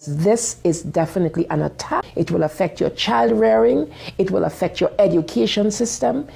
This is definitely an attack. It will affect your child rearing. It will affect your education system.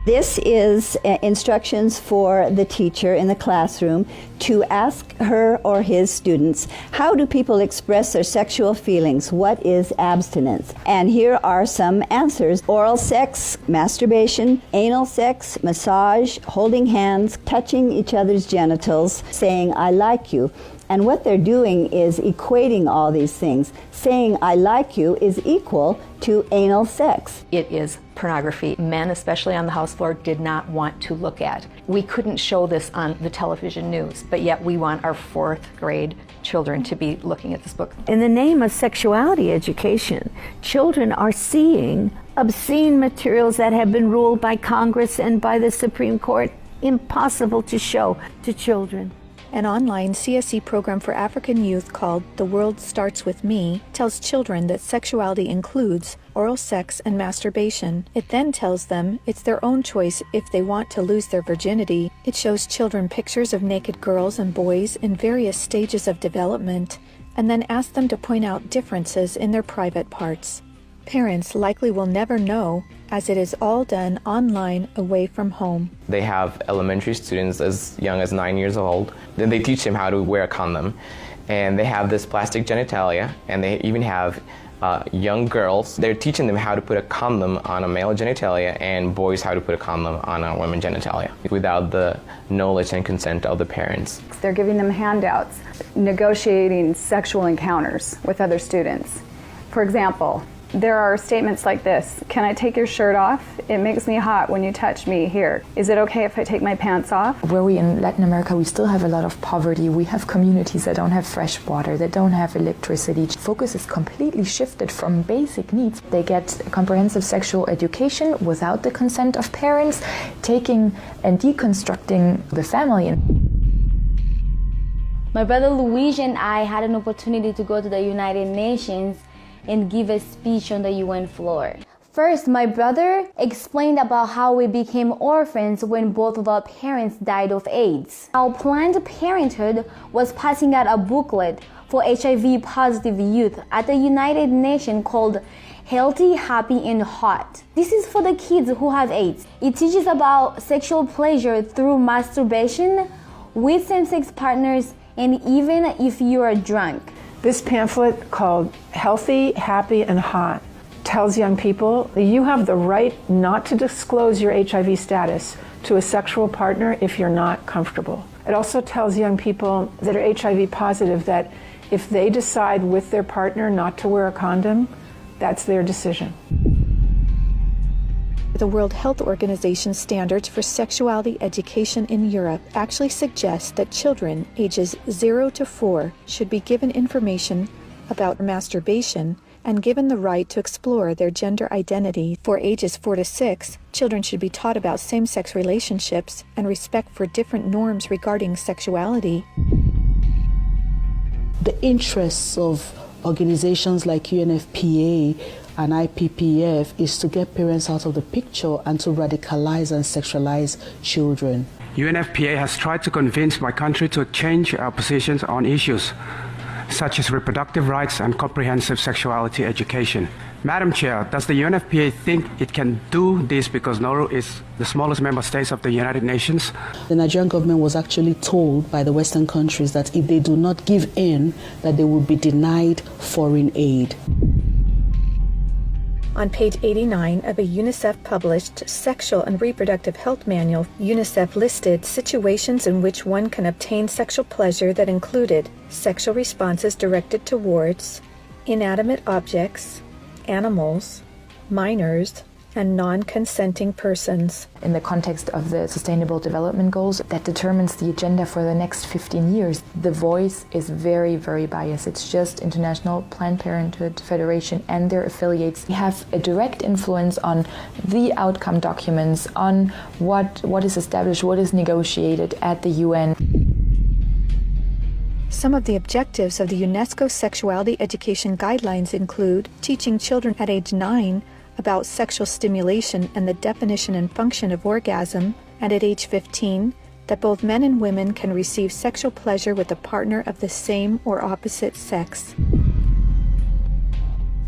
This is instructions for the teacher in the classroom to ask her or his students, how do people express their sexual feelings? What is abstinence? And here are some answers. Oral sex, masturbation, anal sex, massage, holding hands, touching each other's genitals, saying, I like you. And what they're doing is equating all these things. Saying, I like you is equal to anal sex. It is pornography. Men, especially on the house floor, did not want to look at. We couldn't show this on the television news, but yet we want our 4th grade children to be looking at this book. In the name of sexuality education, children are seeing obscene materials that have been ruled by Congress and by the Supreme Court impossible to show to children. An online CSE program for African youth called The World Starts With Me tells children that sexuality includes oral sex and masturbation. It then tells them it's their own choice if they want to lose their virginity. It shows children pictures of naked girls and boys in various stages of development, and then asks them to point out differences in their private parts. Parents likely will never know, as it is all done online away from home. They have elementary students as young as 9 years old. Then they teach them how to wear a condom. And they have this plastic genitalia, and they even have young girls. They're teaching them how to put a condom on a male genitalia and boys how to put a condom on a woman genitalia without the knowledge and consent of the parents. They're giving them handouts, negotiating sexual encounters with other students. For example, there are statements like this: can I take your shirt off? It makes me hot when you touch me here. Is it okay if I take my pants off? Where we in Latin America, we still have a lot of poverty. We have communities that don't have fresh water, that don't have electricity. Focus is completely shifted from basic needs. They get comprehensive sexual education without the consent of parents, taking and deconstructing the family. My brother Luigi and I had an opportunity to go to the United Nations and give a speech on the UN floor. First, my brother explained about how we became orphans when both of our parents died of AIDS. How Planned Parenthood was passing out a booklet for HIV-positive youth at the United Nations called Healthy, Happy, and Hot. This is for the kids who have AIDS. It teaches about sexual pleasure through masturbation, with same-sex partners, and even if you are drunk. This pamphlet, called Healthy, Happy, and Hot, tells young people that you have the right not to disclose your HIV status to a sexual partner if you're not comfortable. It also tells young people that are HIV positive that if they decide with their partner not to wear a condom, that's their decision. The World Health Organization standards for sexuality education in Europe actually suggest that children ages 0 to 4 should be given information about masturbation and given the right to explore their gender identity. For ages 4 to 6, children should be taught about same-sex relationships and respect for different norms regarding sexuality. The interests of organizations like UNFPA and IPPF is to get parents out of the picture and to radicalize and sexualize children. UNFPA has tried to convince my country to change our positions on issues such as reproductive rights and comprehensive sexuality education. Madam Chair, does the UNFPA think it can do this because Nauru is the smallest member state of the United Nations? The Nigerian government was actually told by the Western countries that if they do not give in, that they will be denied foreign aid. On page 89 of a UNICEF-published Sexual and Reproductive Health Manual, UNICEF listed situations in which one can obtain sexual pleasure that included sexual responses directed towards inanimate objects, animals, minors, and non-consenting persons. In the context of the Sustainable Development Goals that determines the agenda for the next 15 years, the voice is very, very biased. It's just International Planned Parenthood Federation and their affiliates have a direct influence on the outcome documents, on what is established, what is negotiated at the UN. Some of the objectives of the UNESCO Sexuality Education Guidelines include teaching children at age 9 about sexual stimulation and the definition and function of orgasm, and at age 15, that both men and women can receive sexual pleasure with a partner of the same or opposite sex.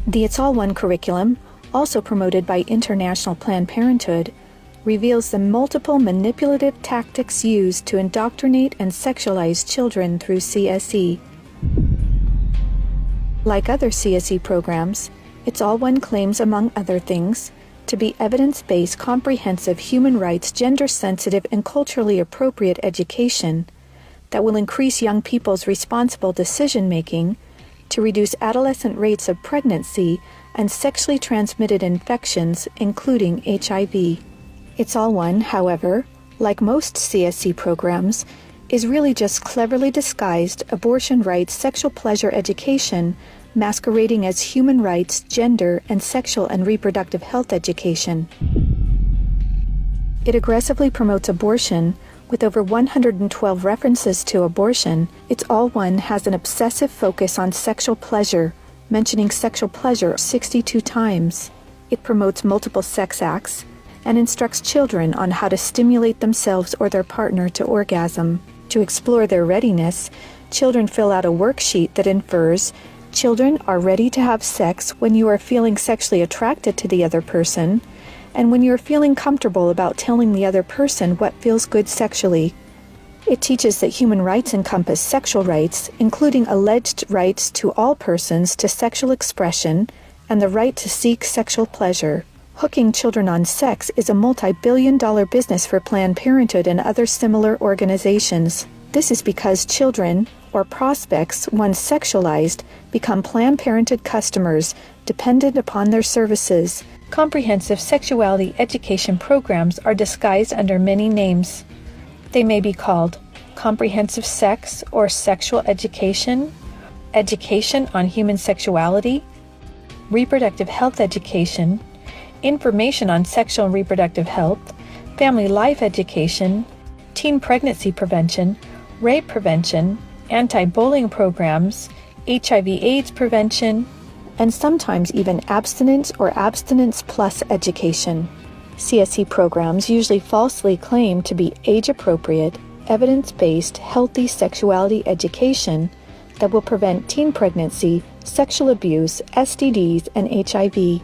The It's All One curriculum, also promoted by International Planned Parenthood, reveals the multiple manipulative tactics used to indoctrinate and sexualize children through CSE. Like other CSE programs, It's All One claims, among other things, to be evidence-based, comprehensive, human rights, gender-sensitive, and culturally appropriate education that will increase young people's responsible decision-making, to reduce adolescent rates of pregnancy and sexually transmitted infections, including HIV. It's All One, however, like most CSE programs, is really just cleverly disguised abortion rights, sexual pleasure education, masquerading as human rights, gender, and sexual and reproductive health education. It aggressively promotes abortion. With over 112 references to abortion, It's All One has an obsessive focus on sexual pleasure, mentioning sexual pleasure 62 times. It promotes multiple sex acts and instructs children on how to stimulate themselves or their partner to orgasm. To explore their readiness, children fill out a worksheet that infers children are ready to have sex when you are feeling sexually attracted to the other person, and when you are feeling comfortable about telling the other person what feels good sexually. It teaches that human rights encompass sexual rights, including alleged rights to all persons to sexual expression and the right to seek sexual pleasure. Hooking children on sex is a multi-billion-dollar business for Planned Parenthood and other similar organizations. This is because children, or prospects, once sexualized, become Planned Parenthood customers, dependent upon their services. Comprehensive sexuality education programs are disguised under many names. They may be called comprehensive sex or sexual education, education on human sexuality, reproductive health education, information on sexual and reproductive health, family life education, teen pregnancy prevention, rape prevention, anti-bullying programs, HIV/AIDS prevention, and sometimes even abstinence or abstinence plus education. CSE programs usually falsely claim to be age-appropriate, evidence-based, healthy sexuality education that will prevent teen pregnancy, sexual abuse, STDs, and HIV.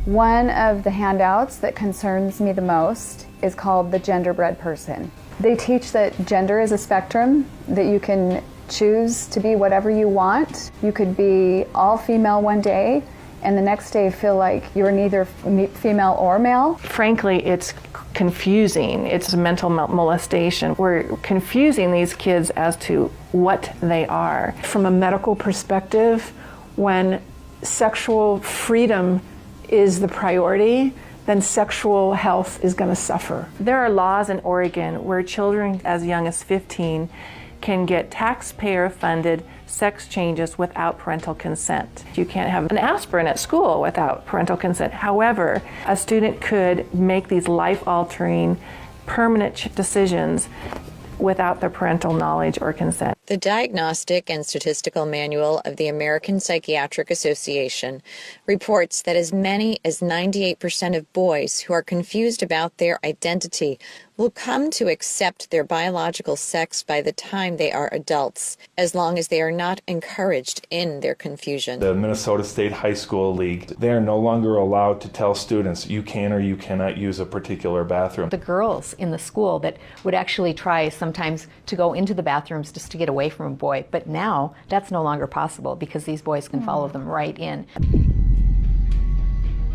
One of the handouts that concerns me the most is called the genderbread person. They teach that gender is a spectrum, that you can choose to be whatever you want. You could be all female one day and the next day feel like you're neither female or male. Frankly, it's confusing. It's a mental molestation. We're confusing these kids as to what they are. From a medical perspective, when sexual freedom is the priority, then sexual health is going to suffer. There are laws in Oregon where children as young as 15 can get taxpayer-funded sex changes without parental consent. You can't have an aspirin at school without parental consent. However, a student could make these life-altering, permanent decisions without their parental knowledge or consent. The Diagnostic and Statistical Manual of the American Psychiatric Association reports that as many as 98% of boys who are confused about their identity will come to accept their biological sex by the time they are adults, as long as they are not encouraged in their confusion. The Minnesota State High School League, they are no longer allowed to tell students you can or you cannot use a particular bathroom. The girls in the school that would actually try sometimes to go into the bathrooms just to get away from a boy, but now that's no longer possible because these boys can follow them right in.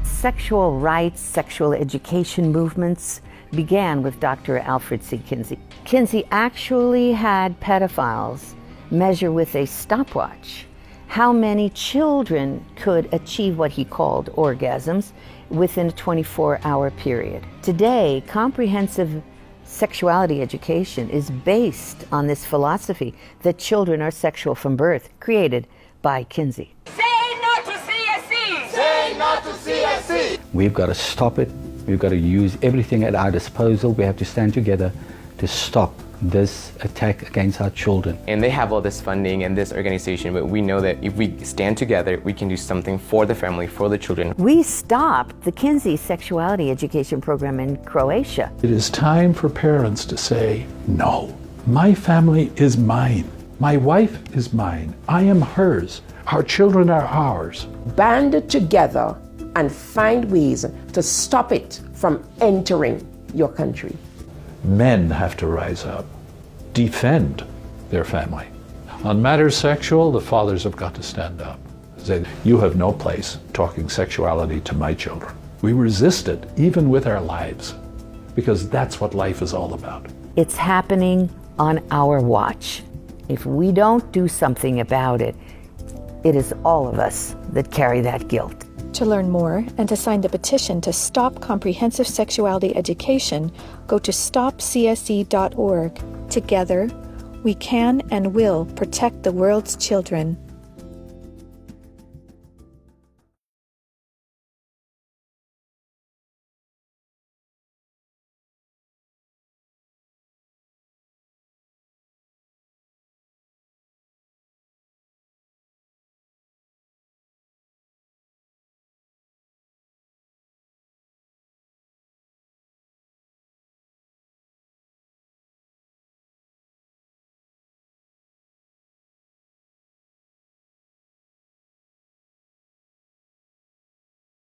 Sexual rights, sexual education movements began with Dr. Alfred C. Kinsey. Kinsey actually had pedophiles measure with a stopwatch how many children could achieve what he called orgasms within a 24-hour period. Today, comprehensive sexuality education is based on this philosophy that children are sexual from birth, created by Kinsey. Say no to CSE! Say no to CSE! We've got to stop it. We've got to use everything at our disposal. We have to stand together to stop this attack against our children. And they have all this funding and this organization, but we know that if we stand together, we can do something for the family, for the children. We stopped the Kinsey sexuality education program in Croatia. It is time for parents to say, no, my family is mine. My wife is mine. I am hers. Our children are ours. Band together and find ways to stop it from entering your country. Men have to rise up, defend their family. On matters sexual, the fathers have got to stand up. Say, you have no place talking sexuality to my children. We resist it, even with our lives, because that's what life is all about. It's happening on our watch. If we don't do something about it, it is all of us that carry that guilt. To learn more and to sign the petition to stop comprehensive sexuality education, go to stopcsc.org. Together, we can and will protect the world's children.